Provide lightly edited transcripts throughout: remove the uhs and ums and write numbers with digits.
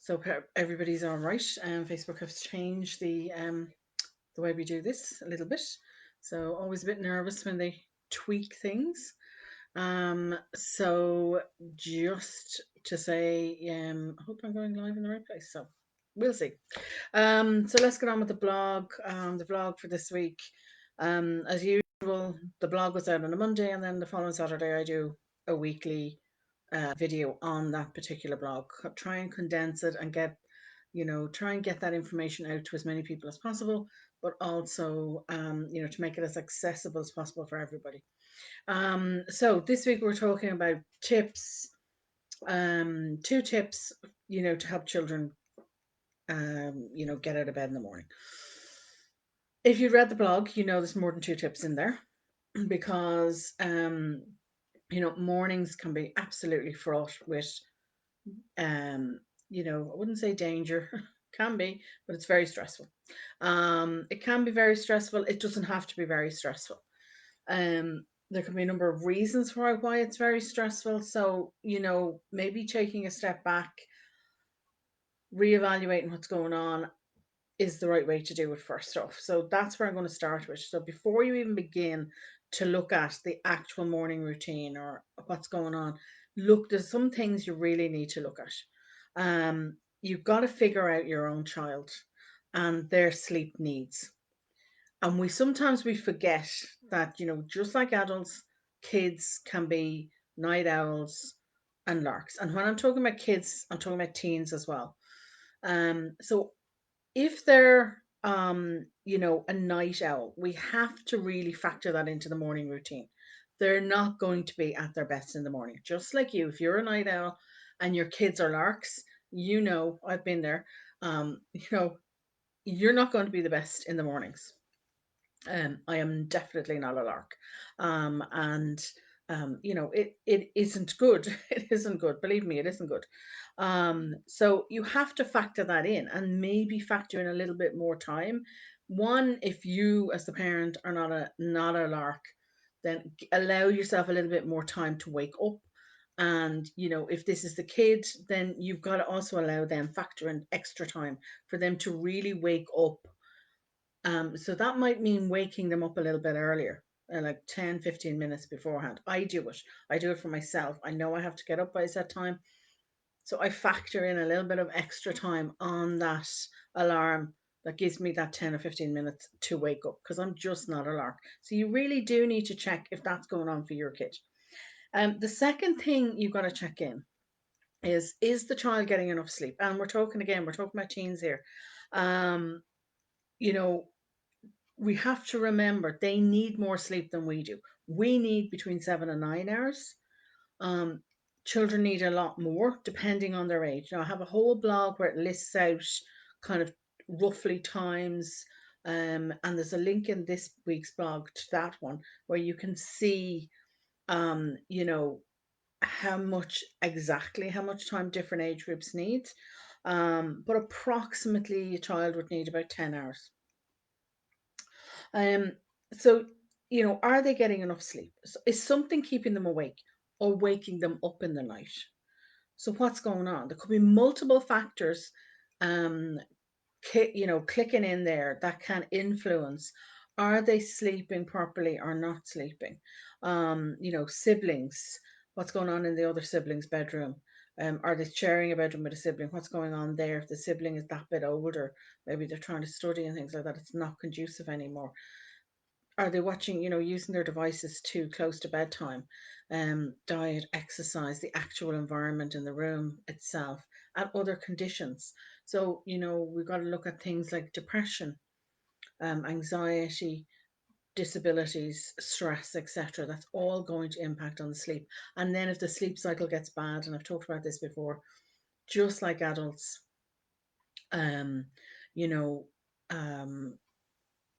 So everybody's all right. Facebook has changed the way we do this a little bit. So always a bit nervous when they tweak things. So just to say, I hope I'm going live in the right place. So we'll see. So let's get on with the blog. The vlog for this week. As usual, the blog was out on a Monday, and then the following Saturday I do a weekly video on that particular blog. Try and condense it and try and get that information out to as many people as possible, but also, to make it as accessible as possible for everybody. So this week we're talking about tips, two tips, to help children, get out of bed in the morning. If you read the blog, there's more than two tips in there because, mornings can be absolutely fraught with, I wouldn't say danger, can be, but it's very stressful. It can be very stressful. It doesn't have to be very stressful. There can be a number of reasons for why it's very stressful. So, maybe taking a step back, reevaluating what's going on is the right way to do it first off. So that's where I'm going to start with. So before you even begin to look at the actual morning routine or what's going on, look, there's some things you really need to look at. You've got to figure out your own child and their sleep needs. And we forget that, just like adults, kids can be night owls and larks. And when I'm talking about kids, I'm talking about teens as well. So if they're, a night owl, we have to really factor that into the morning routine. They're not going to be at their best in the morning. Just like you, if you're a night owl and your kids are larks, I've been there. You're not going to be the best in the mornings. I am definitely not a lark. And it isn't good. It isn't good. Believe me, it isn't good. So you have to factor that in and maybe factor in a little bit more time. One, if you as the parent are not a lark, then allow yourself a little bit more time to wake up. And if this is the kid, then you've got to also allow them factor in extra time for them to really wake up. So that might mean waking them up a little bit earlier, like 10, 15 minutes beforehand. I do it. I do it for myself. I know I have to get up by a set time. So I factor in a little bit of extra time on that alarm that gives me that 10 or 15 minutes to wake up because I'm just not a lark. So you really do need to check if that's going on for your kid. The second thing you've got to check in is the child getting enough sleep? And we're talking about teens here. Um, you know, we have to remember they need more sleep than we do. We need between 7 and 9 hours. Um, Children need a lot more depending on their age. Now, I have a whole blog where it lists out kind of roughly times. And there's a link in this week's blog to that one where you can see, um, you know, how much time different age groups need. But approximately a child would need about 10 hours. Um, so, are they getting enough sleep? Is something keeping them awake or waking them up in the night? So, what's going on? There could be multiple factors, um, clicking in there that can influence. Are they sleeping properly or not sleeping? Siblings. What's going on in the other sibling's bedroom? Are they sharing a bedroom with a sibling? What's going on there? If the sibling is that bit older, maybe they're trying to study and things like that. It's not conducive anymore. Are they watching, using their devices too close to bedtime? Diet, exercise, the actual environment in the room itself, and other conditions. So, we've got to look at things like depression, anxiety, disabilities, stress, etc. That's all going to impact on the sleep. And then if the sleep cycle gets bad, and I've talked about this before, just like adults, um, you know, um,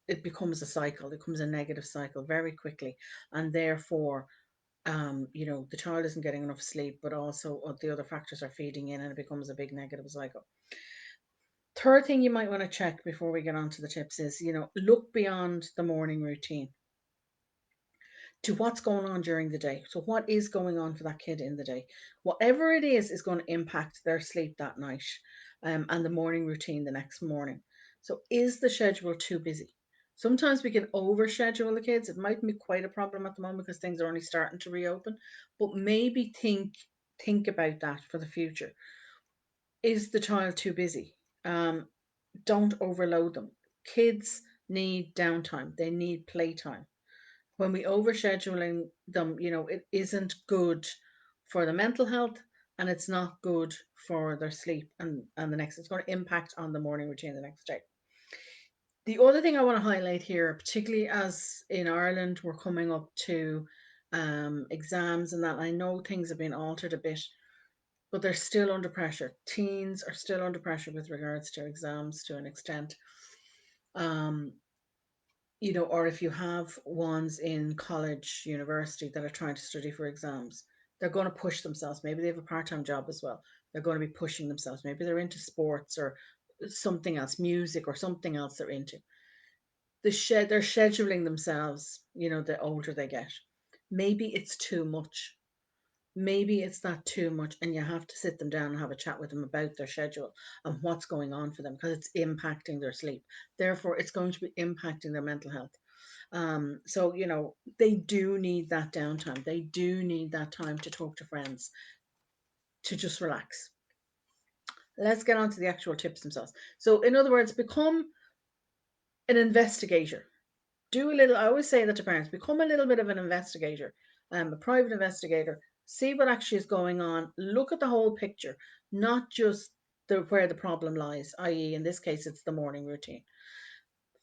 it becomes a cycle, it becomes a negative cycle very quickly. And therefore, the child isn't getting enough sleep, but also the other factors are feeding in and it becomes a big negative cycle. Third thing you might want to check before we get on to the tips is, look beyond the morning routine. to what's going on during the day. So, what is going on for that kid in the day? Whatever it is going to impact their sleep that night, and the morning routine the next morning. So, is the schedule too busy? Sometimes we can overschedule the kids. It might be quite a problem at the moment because things are only starting to reopen. But maybe think about that for the future. Is the child too busy? Don't overload them. Kids need downtime. They need playtime. When we overscheduling them, it isn't good for the mental health, and it's not good for their sleep, and the next it's going to impact on the morning routine the next day. The other thing I want to highlight here, particularly as in Ireland we're coming up to exams and that, I know things have been altered a bit, but they're still under pressure. Teens are still under pressure with regards to exams to an extent. Um, or if you have ones in college, university that are trying to study for exams, they're going to push themselves. Maybe they have a part time job as well. They're going to be pushing themselves. Maybe they're into sports or something else, music or something else they're into. They're scheduling themselves, the older they get. Maybe it's too much. Maybe it's not too much, and you have to sit them down and have a chat with them about their schedule and what's going on for them because it's impacting their sleep. Therefore, it's going to be impacting their mental health. So, they do need that downtime. They do need that time to talk to friends, to just relax. Let's get on to the actual tips themselves. So, in other words, become an investigator. Do a little, I always say that to parents, become a little bit of an investigator, a private investigator. See what actually is going on. Look at the whole picture, not just where the problem lies, i.e., in this case, it's the morning routine.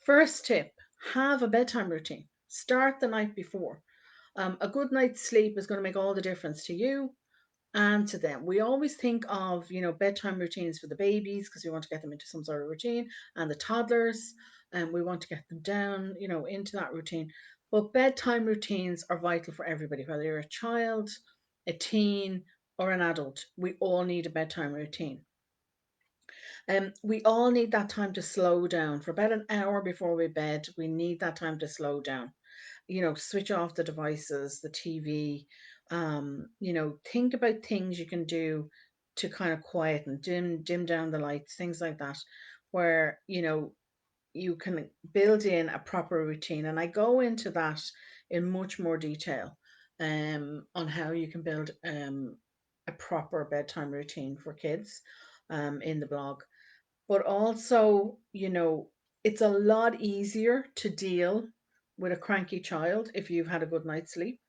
First tip, have a bedtime routine. Start the night before. A good night's sleep is going to make all the difference to you and to them. We always think of, bedtime routines for the babies because we want to get them into some sort of routine, and the toddlers, and we want to get them down, into that routine. But bedtime routines are vital for everybody, whether you're a child, a teen, or an adult. We all need a bedtime routine. We all need that time to slow down. For about an hour before we bed, we need that time to slow down. Switch off the devices, the TV. Think about things you can do to kind of quiet and dim down the lights, things like that, where you can build in a proper routine. And I go into that in much more detail, on how you can build a proper bedtime routine for kids, in the blog. But also, it's a lot easier to deal with a cranky child if you've had a good night's sleep.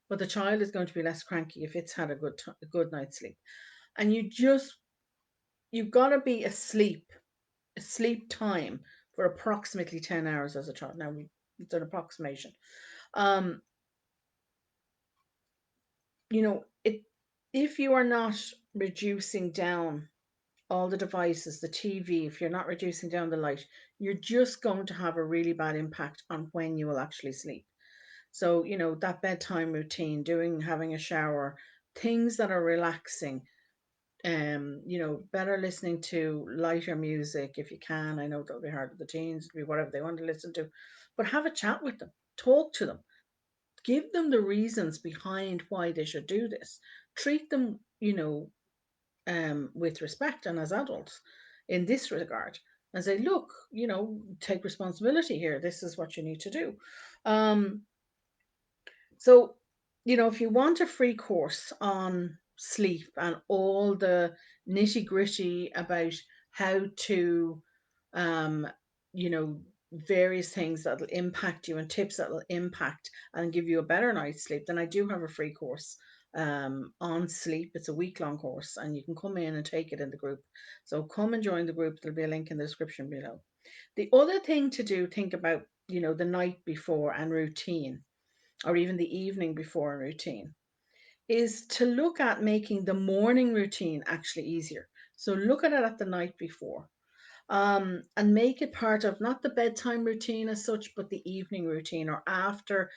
But the child is going to be less cranky if it's had a good night's sleep. And you've got to be asleep time for approximately 10 hours as a child. Now, it's an approximation. Um, it if you are not reducing down all the devices, the TV, if you're not reducing down the light, you're just going to have a really bad impact on when you will actually sleep. So, that bedtime routine, having a shower, things that are relaxing, better listening to lighter music if you can. I know that'll be hard with the teens, it'll be whatever they want to listen to, but have a chat with them, talk to them, give them the reasons behind why they should do this. Treat them, with respect and as adults in this regard, and say, look, take responsibility here. This is what you need to do. Um, so, if you want a free course on sleep and all the nitty gritty about how to, um, you know, various things that will impact you and tips that will impact and give you a better night's sleep, then I do have a free course on sleep. It's a week-long course, and you can come in and take it in the group. So come and join the group. There'll be a link in the description below. The other thing to do, think about, the night before and routine, or even the evening before and routine, is to look at making the morning routine actually easier. So look at it at the night before, and make it part of not the bedtime routine as such, but the evening routine, or after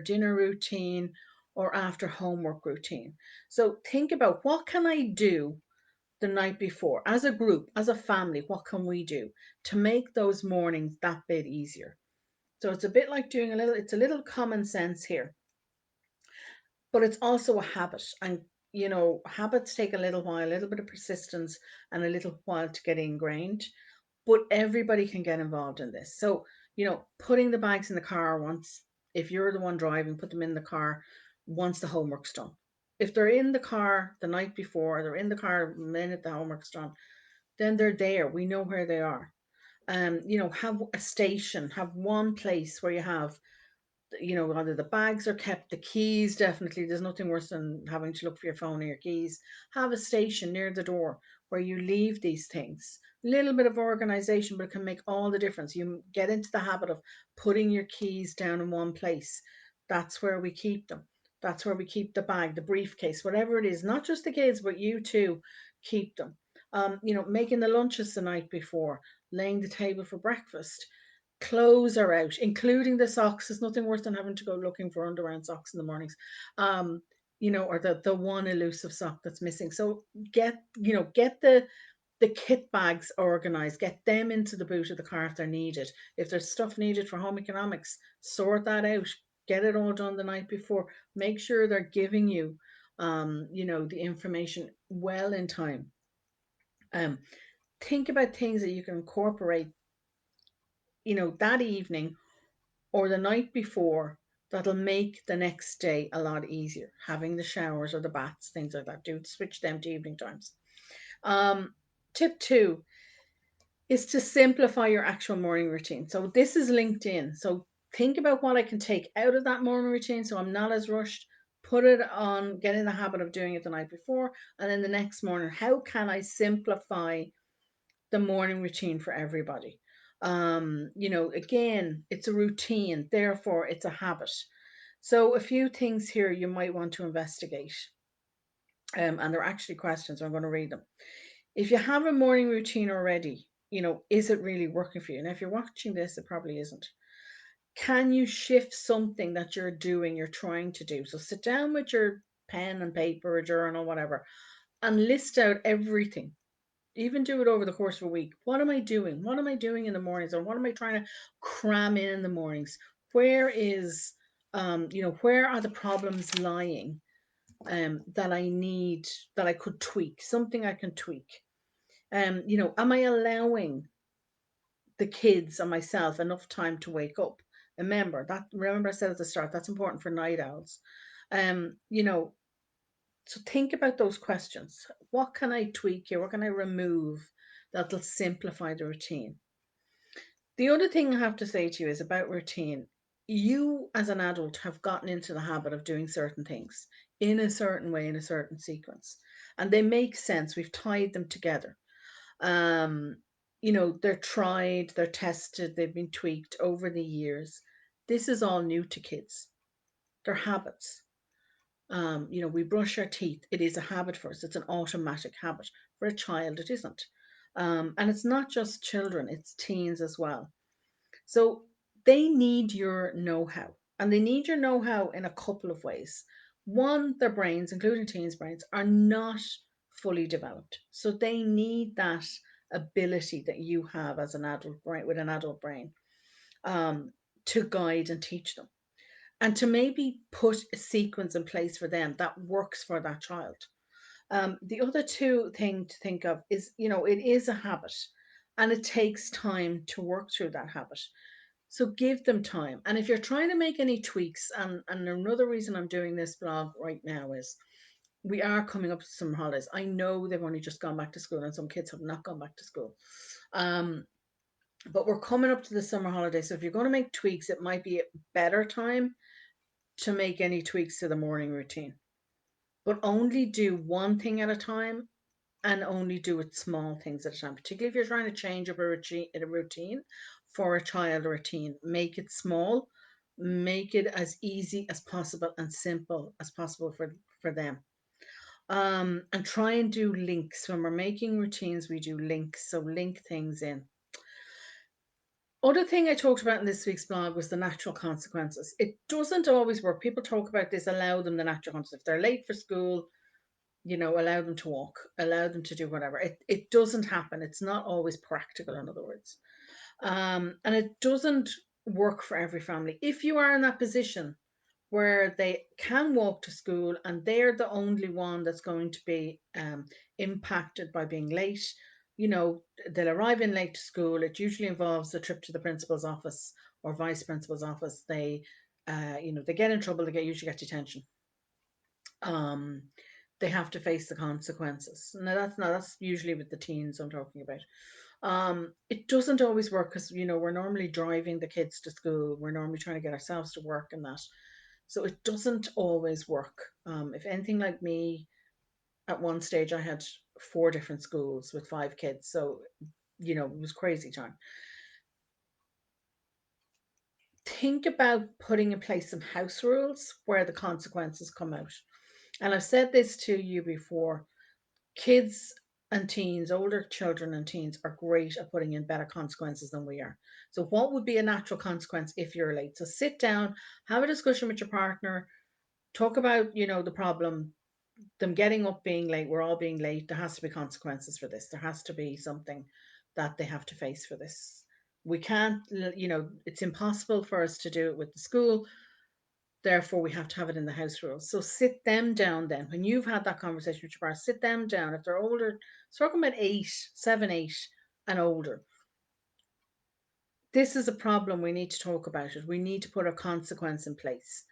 dinner routine, or after homework routine. So think about, what can I do the night before as a group, as a family? What can we do to make those mornings that bit easier? So it's a bit like doing it's a little common sense here. but it's also a habit. And, habits take a little while, a little bit of persistence, and a little while to get ingrained. But everybody can get involved in this. So, putting the bags in the car once, if you're the one driving, put them in the car once the homework's done. If they're in the car the night before, they're in the car the minute the homework's done, then they're there. We know where they are. Have a station, have one place where you have, either the bags are kept, the keys, definitely. There's nothing worse than having to look for your phone or your keys. Have a station near the door where you leave these things. A little bit of organization, but it can make all the difference. You get into the habit of putting your keys down in one place. That's where we keep them. That's where we keep the bag, the briefcase, whatever it is. Not just the kids, but you too, keep them. Making the lunches the night before, laying the table for breakfast. Clothes are out, including the socks. There's nothing worse than having to go looking for underwear and socks in the mornings. Um, or the one elusive sock that's missing. So get the kit bags organized, get them into the boot of the car if they're needed. If there's stuff needed for home economics, sort that out. Get it all done the night before. Make sure they're giving you the information well in time. Um, think about things that you can incorporate, that evening or the night before, that'll make the next day a lot easier. Having the showers or the baths, things like that. Do switch them to evening times. Um, Tip two is to simplify your actual morning routine. So this is linked in. So think about what I can take out of that morning routine so I'm not as rushed. Put it on, get in the habit of doing it the night before, and then the next morning, how can I simplify the morning routine for everybody? Again, it's a routine, therefore it's a habit. So a few things here you might want to investigate. And they're actually questions. So I'm going to read them. If you have a morning routine already, is it really working for you? And if you're watching this, it probably isn't. Can you shift something that you're trying to do? So sit down with your pen and paper, a journal, whatever, and list out everything. Even do it over the course of a week. What am I doing? What am I doing in the mornings? Or what am I trying to cram in the mornings? Where is, where are the problems lying that I need, that I could tweak? Something I can tweak. Am I allowing the kids and myself enough time to wake up? Remember I said at the start, that's important for night owls. Um, you know, so think about those questions. What can I tweak here? What can I remove that'll simplify the routine? The other thing I have to say to you is about routine. You, as an adult, have gotten into the habit of doing certain things in a certain way, in a certain sequence, and they make sense. We've tied them together. Um, they're tried, they're tested, they've been tweaked over the years. This is all new to kids. They're habits. We brush our teeth. It is a habit for us. It's an automatic habit. For a child, it isn't. And it's not just children, it's teens as well. So they need your know how. And they need your know how in a couple of ways. One, their brains, including teens' brains, are not fully developed. So they need that ability that you have as an adult brain, with an adult brain, um, to guide and teach them, and to maybe put a sequence in place for them that works for that child. The other two thing to think of is, it is a habit, and it takes time to work through that habit. So give them time. And if you're trying to make any tweaks, and another reason I'm doing this blog right now is we are coming up to summer holidays. I know they've only just gone back to school, and some kids have not gone back to school. Um, but we're coming up to the summer holidays. So if you're going to make tweaks, it might be a better time to make any tweaks to the morning routine. But only do one thing at a time, and only do it small things at a time. Particularly if you're trying to change up a routine for a child or a teen, make it small, make it as easy as possible and simple as possible for them. And try and do links. When we're making routines, we do links. So link things in. Other thing I talked about in this week's blog was the natural consequences. It doesn't always work. People talk about this, allow them the natural consequences. If they're late for school, allow them to walk, allow them to do whatever. It doesn't happen. It's not always practical, in other words. And it doesn't work for every family. If you are in that position where they can walk to school and they're the only one that's going to be impacted by being late. You know, they'll arrive in late to school. It usually involves a trip to the principal's office or vice principal's office. They get in trouble. They usually get detention. Um, they have to face the consequences. Now that's usually with the teens I'm talking about. It doesn't always work because we're normally driving the kids to school. We're normally trying to get ourselves to work and that, so it doesn't always work. If anything like me, at one stage I had four different schools with five kids, so it was crazy time. Think about putting in place some house rules where the consequences come out. And I've said this to you before. Kids and teens, older children and teens, are great at putting in better consequences than we are. So, what would be a natural consequence if you're late? So, sit down, have a discussion with your partner, talk about, the problem, them getting up, being late. We're all being late. There has to be consequences for this. There has to be something that they have to face for this. We can't, it's impossible for us to do it with the school. Therefore, we have to have it in the house rules. So sit them down then. When you've had that conversation with your partner, sit them down. If they're older, talking about 8, 7, 8 and older. This is a problem. We need to talk about it. We need to put a consequence in place.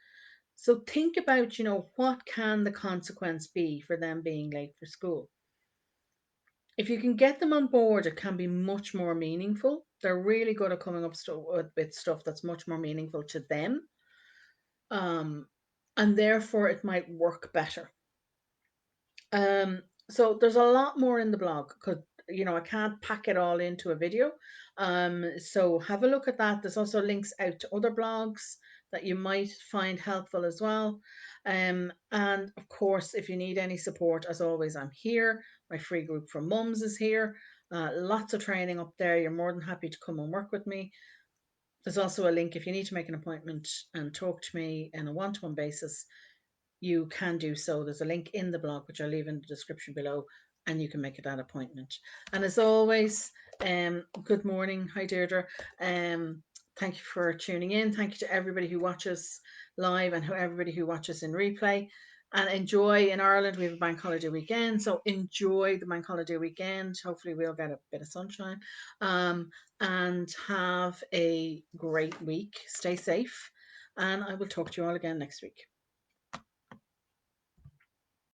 So think about, what can the consequence be for them being late for school? If you can get them on board, it can be much more meaningful. They're really good at coming up with stuff that's much more meaningful to them. Um, and therefore it might work better. So there's a lot more in the blog because I can't pack it all into a video. So have a look at that. There's also links out to other blogs that you might find helpful as well. And of course, if you need any support, as always, I'm here. My free group for mums is here. Lots of training up there. You're more than happy to come and work with me. There's also a link if you need to make an appointment and talk to me on a one-to-one basis. You can do so. There's a link in the blog, which I'll leave in the description below, and you can make that appointment. And as always, good morning. Hi, Deirdre. Thank you for tuning in. Thank you to everybody who watches live and everybody who watches in replay. And enjoy. In Ireland, we have a bank holiday weekend, so enjoy the bank holiday weekend. Hopefully, we'll get a bit of sunshine. And have a great week. Stay safe, and I will talk to you all again next week.